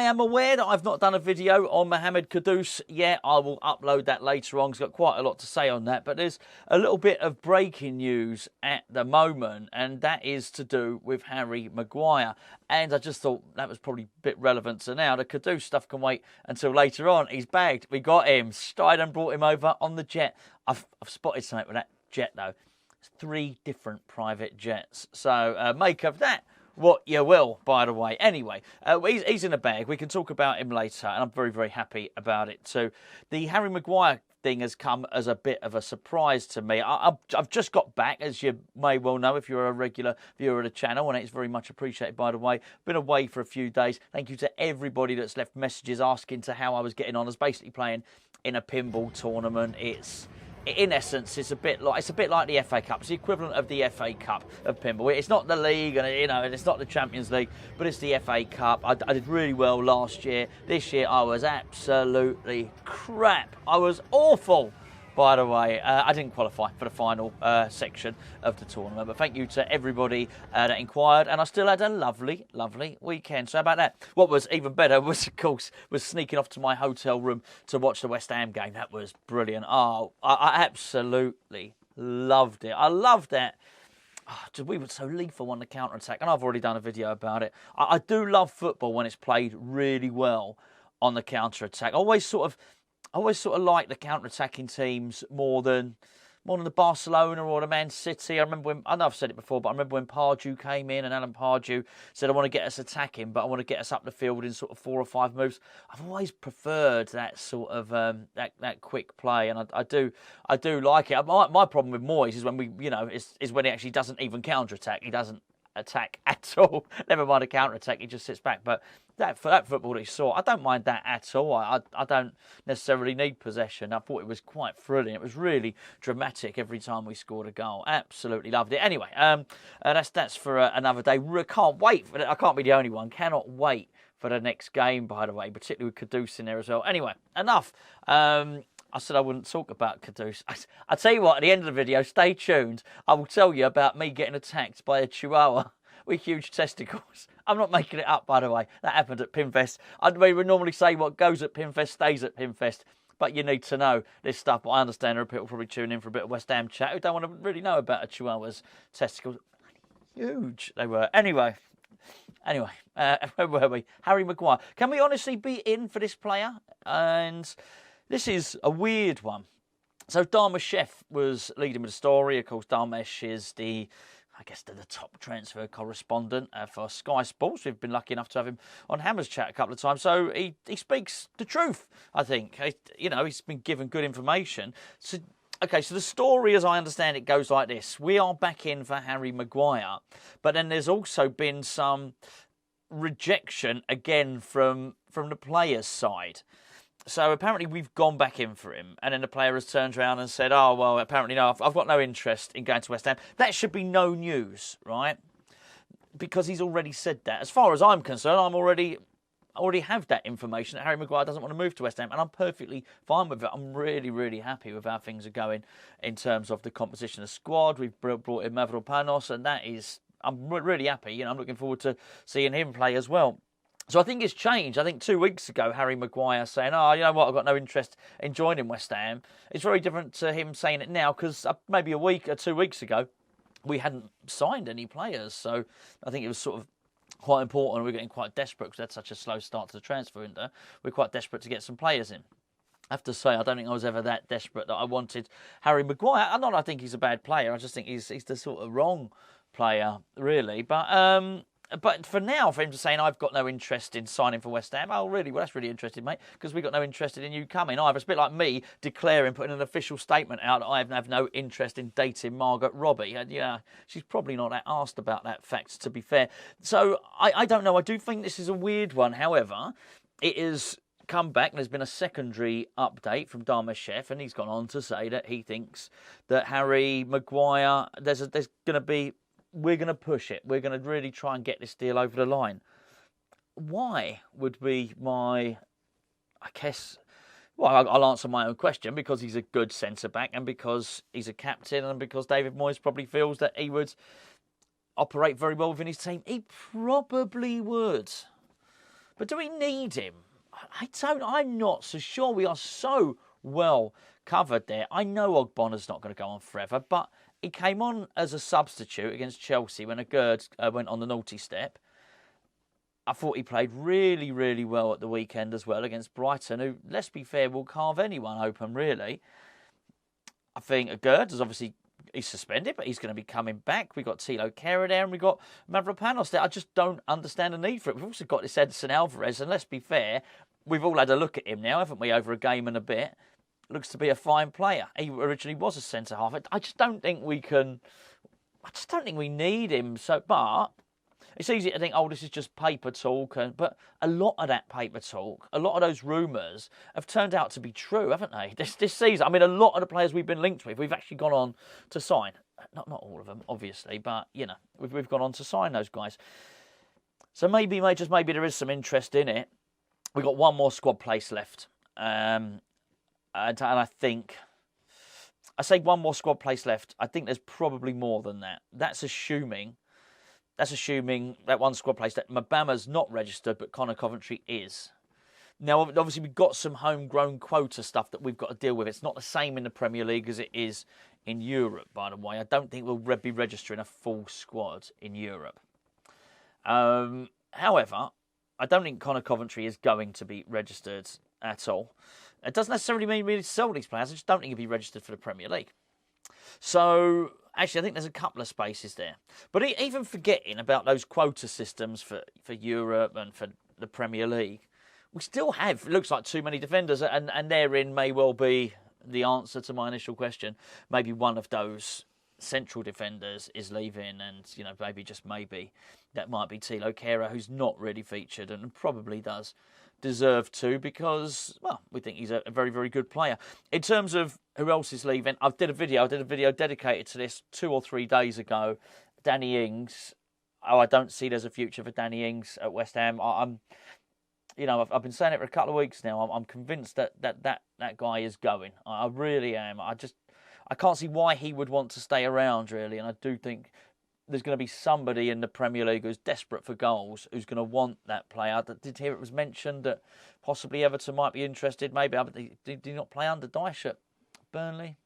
am aware that I've not done a video on Mohamed Kudus yet. I will upload that later on. He's got quite a lot to say on that. But there's a little bit of breaking news at the moment, and that is to do with Harry Maguire. And I just thought that was probably a bit relevant to now. The Kudus stuff can wait until later on. He's bagged. We got him. Steiden brought him over on the jet. I've spotted something with that jet, though. It's 3 different private jets. So make of that what you will, by the way. Anyway, he's in a bag. We can talk about him later, and I'm very, very happy about it too. The Harry Maguire thing has come as a bit of a surprise to me. I've just got back, as you may well know if you're a regular viewer of the channel, and it's very much appreciated, by the way. Been away for a few days. Thank you to everybody that's left messages asking to how I was getting on. I was basically playing in a pinball tournament. In essence, it's a bit like the FA Cup. It's the equivalent of the FA Cup of pinball. It's not the league, and it's not the Champions League, but it's the FA Cup. I did really well last year. This year, I was absolutely crap. I was awful. By the way, I didn't qualify for the final section of the tournament, but thank you to everybody that inquired, and I still had a lovely, lovely weekend. So how about that? What was even better was, of course, sneaking off to my hotel room to watch the West Ham game. That was brilliant. Oh, I absolutely loved it. I loved that. Oh, we were so lethal on the counter-attack, and I've already done a video about it. I do love football when it's played really well on the counter-attack. I always sort of like the counter-attacking teams more than the Barcelona or the Man City. I know I've said it before, but I remember when Pardew came in and Alan Pardew said, I want to get us attacking, but I want to get us up the field in sort of 4 or 5 moves. I've always preferred that sort of that quick play, and I do like it. My problem with Moyes is when is when he actually doesn't even counter-attack. He doesn't attack at all. Never mind a counter-attack, he just sits back. But for that football that he saw, I don't mind that at all. I don't necessarily need possession. I thought it was quite thrilling. It was really dramatic every time we scored a goal. Absolutely loved it. Anyway, that's for another day. I can't wait. I can't be the only one. Cannot wait for the next game, by the way, particularly with Kudus in there as well. Anyway, enough. I said I wouldn't talk about Kudus. I tell you what, at the end of the video, stay tuned. I will tell you about me getting attacked by a chihuahua with huge testicles. I'm not making it up, by the way. That happened at Pinfest. We would normally say what goes at Pinfest stays at Pinfest, but you need to know this stuff. But I understand there are people probably tuning in for a bit of West Ham chat who don't want to really know about a chihuahua's testicles. Huge they were. Anyway, where were we? Harry Maguire. Can we honestly be in for this player? And this is a weird one. So Darmesh was leading with the story. Of course, Darmesh is the top transfer correspondent for Sky Sports. We've been lucky enough to have him on Hammer's Chat a couple of times. So he speaks the truth, I think. He's been given good information. So the story, as I understand it, goes like this. We are back in for Harry Maguire, but then there's also been some rejection again from the player's side. So apparently we've gone back in for him, and then the player has turned around and said, oh, well, apparently no, I've got no interest in going to West Ham. That should be no news, right? Because he's already said that. As far as I'm concerned, I already have that information that Harry Maguire doesn't want to move to West Ham, and I'm perfectly fine with it. I'm really, really happy with how things are going in terms of the composition of the squad. We've brought in Mavropanos, and I'm really happy. I'm looking forward to seeing him play as well. So I think it's changed. I think 2 weeks ago, Harry Maguire saying, oh, you know what, I've got no interest in joining West Ham. It's very different to him saying it now, because maybe a week or 2 weeks ago, we hadn't signed any players. So I think it was sort of quite important. We're getting quite desperate because we had such a slow start to the transfer window. We're quite desperate to get some players in. I have to say, I don't think I was ever that desperate that I wanted Harry Maguire. I think he's a bad player. I just think he's the sort of wrong player, really. But for now, for him to saying, I've got no interest in signing for West Ham, oh, really? Well, that's really interesting, mate, because we've got no interest in you coming either. It's a bit like me putting an official statement out that I have no interest in dating Margaret Robbie. And, she's probably not that asked about that fact, to be fair. So, I don't know. I do think this is a weird one. However, it is come back, and there's been a secondary update from Darmesh, and he's gone on to say that he thinks that Harry Maguire, we're going to push it. We're going to really try and get this deal over the line. Why would be my, I'll answer my own question, because he's a good centre-back, and because he's a captain, and because David Moyes probably feels that he would operate very well within his team. He probably would. But do we need him? I'm not so sure. We are so well covered there. I know Ogbonna's not going to go on forever, but he came on as a substitute against Chelsea when Gerd went on the naughty step. I thought he played really, really well at the weekend as well against Brighton, who, let's be fair, will carve anyone open, really. I think Gerd is obviously, he's suspended, but he's going to be coming back. We've got Tilo Kehrer there, and we've got Mavropanos there. I just don't understand the need for it. We've also got this Edson Alvarez, and let's be fair, we've all had a look at him now, haven't we, over a game and a bit. Looks to be a fine player. He originally was a centre-half. I just don't think we can... I just don't think we need him. So, but... It's easy to think, oh, this is just paper talk, but a lot of that paper talk, a lot of those rumours have turned out to be true, haven't they? This season, I mean, a lot of the players we've been linked with, we've actually gone on to sign. Not all of them, obviously, but, you know, we've gone on to sign those guys. So maybe there is some interest in it. We've got one more squad place left. And I think... I say one more squad place left. I think there's probably more than that. That's assuming that one squad place that Mbama's not registered, but Connor Coventry is. Now, obviously, we've got some homegrown quota stuff that we've got to deal with. It's not the same in the Premier League as it is in Europe, by the way. I don't think we'll be registering a full squad in Europe. However, I don't think Connor Coventry is going to be registered at all. It doesn't necessarily mean we need to sell these players. I just don't think he'll be registered for the Premier League. So... Actually, I think there's a couple of spaces there. But even forgetting about those quota systems for Europe and for the Premier League, we still have, it looks like, too many defenders, and therein may well be the answer to my initial question. Maybe one of those central defenders is leaving, and, you know, maybe that might be Tilo Kehrer, who's not really featured and probably does deserve to, because, well, we think he's a very, very good player. In terms of who else is leaving, I did a video dedicated to this 2 or 3 days ago. Danny Ings. I don't see there's a future for Danny Ings at West Ham. I've been saying it for a couple of weeks now. I'm convinced that guy is going. I really am. I can't see why he would want to stay around, really, and I do think there's going to be somebody in the Premier League who's desperate for goals, who's going to want that player. I did hear it was mentioned that possibly Everton might be interested. Maybe did he not play under Dyche at Burnley?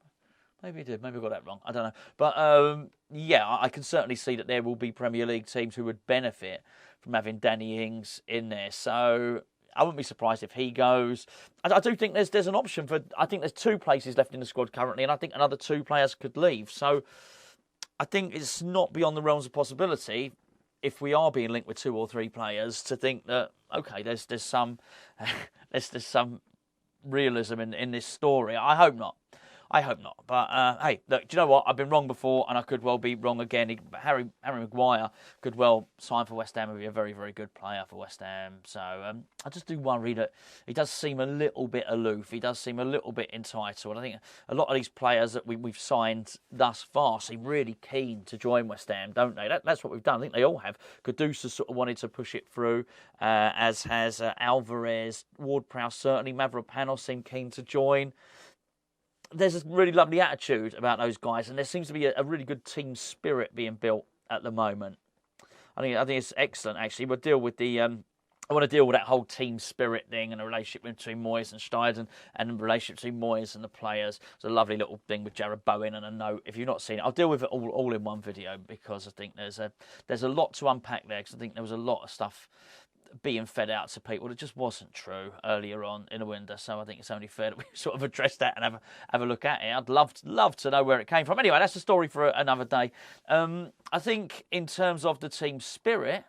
Maybe he did. Maybe I got that wrong. I don't know. But I can certainly see that there will be Premier League teams who would benefit from having Danny Ings in there. So I wouldn't be surprised if he goes. I do think there's an option for... I think there's 2 places left in the squad currently, and I think another 2 players could leave. So I think it's not beyond the realms of possibility, if we are being linked with 2 or 3 players, to think that, okay, there's some there's some realism in this story. I hope not. But hey, look, do you know what? I've been wrong before, and I could well be wrong again. Harry Maguire could well sign for West Ham and be a very, very good player for West Ham. So I just do worry that he does seem a little bit aloof. He does seem a little bit entitled. I think a lot of these players that we've signed thus far seem really keen to join West Ham, don't they? That's what we've done. I think they all have. Kudus has sort of wanted to push it through, as has Alvarez, Ward-Prowse certainly. Mavropanos seemed keen to join. There's a really lovely attitude about those guys, and there seems to be a really good team spirit being built at the moment. I think it's excellent, actually. We'll deal with I want to deal with that whole team spirit thing and the relationship between Moyes and Steiden and the relationship between Moyes and the players. It's a lovely little thing with Jared Bowen and a note. If you've not seen it, I'll deal with it all in one video, because I think there's a lot to unpack there, because I think there was a lot of stuff being fed out to people that just wasn't true earlier on in the window. So I think it's only fair that we sort of address that and have a look at it. I'd love to know where it came from. Anyway, that's a story for another day. I think in terms of the team spirit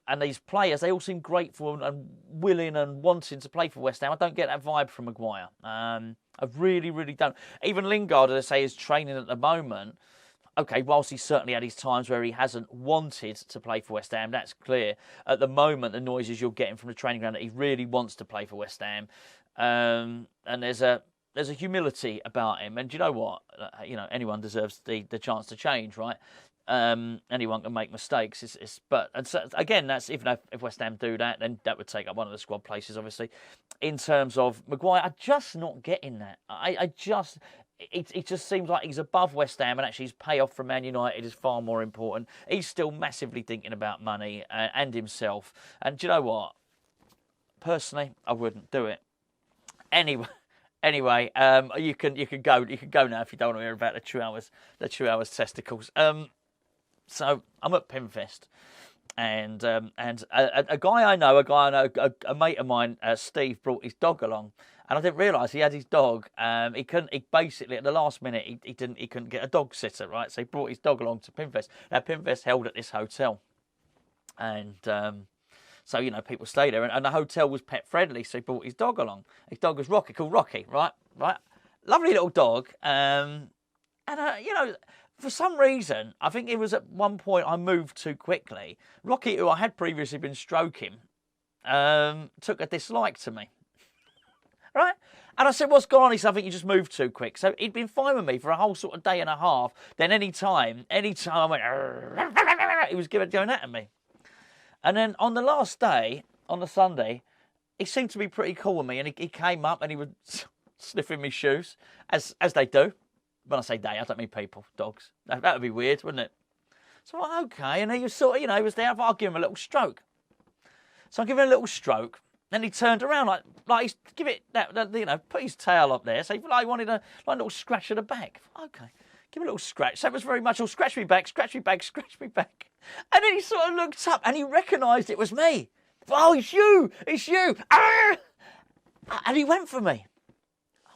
and these players, they all seem grateful and willing and wanting to play for West Ham. I don't get that vibe from Maguire. I really, really don't. Even Lingard, as I say, is training at the moment. Okay, whilst he's certainly had his times where he hasn't wanted to play for West Ham, that's clear. At the moment, the noises you're getting from the training ground that he really wants to play for West Ham, and there's a humility about him. And do you know what? Anyone deserves the chance to change, right? Anyone can make mistakes. Again, that's if West Ham do that, then that would take up one of the squad places, obviously. In terms of Maguire, I'm just not getting that. It just seems like he's above West Ham, and actually his payoff from Man United is far more important. He's still massively thinking about money and himself. And do you know what? personally, I wouldn't do it. Anyway, you can go now if you don't want to hear about the Chihuahua's testicles. So I'm at Pinfest, and a guy I know, a mate of mine, Steve, brought his dog along, and I didn't realise he had his dog. He basically at the last minute he couldn't get a dog sitter, right? So he brought his dog along to Pinfest. Now Pinfest held at this hotel, and so, you know, people stay there, and the hotel was pet friendly, so he brought his dog along. His dog was called Rocky, right? Lovely little dog. You know, for some reason, I think it was at one point I moved too quickly. Rocky, who I had previously been stroking, took a dislike to me, right? And I said, what's going on? He said, I think you just moved too quick. So he'd been fine with me for a whole sort of day and a half. Then any time I went, he was going at me. And then on the last day, on the Sunday, he seemed to be pretty cool with me, and he came up and he was sniffing my shoes, as they do. When I say they, I don't mean people, dogs. That would be weird, wouldn't it? So I'm like, okay, and he was sort of, you know, he was there. I thought I'll give him a little stroke. So I give him a little stroke. Then he turned around like he's give it that, you know, put his tail up there. So he wanted a little scratch of the back. Okay, give him a little scratch. So it was very much, scratch me back, scratch me back, scratch me back. And then he sort of looked up and he recognised it was me. Oh, it's you. Ah! And he went for me.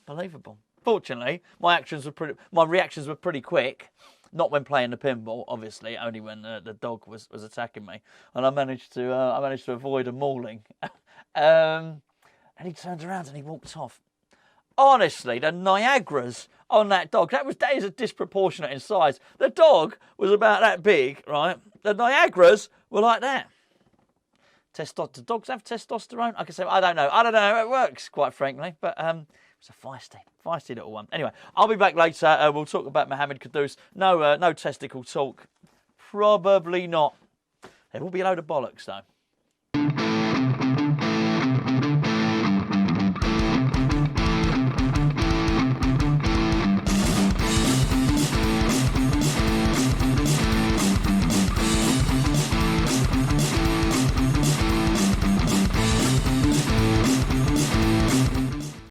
Unbelievable. Fortunately, my reactions were pretty quick. Not when playing the pinball, obviously, only when the dog was attacking me, and I managed to avoid a mauling. And he turned around and he walked off. Honestly, the Niagaras on that dog, that is a disproportionate in size. The dog was about that big, right? The Niagaras were like that. Do dogs have testosterone? I can say, I don't know how it works, quite frankly, but it's a feisty little one. Anyway, I'll be back later. We'll talk about Mohamed Kudus. No testicle talk. Probably not. There will be a load of bollocks, though.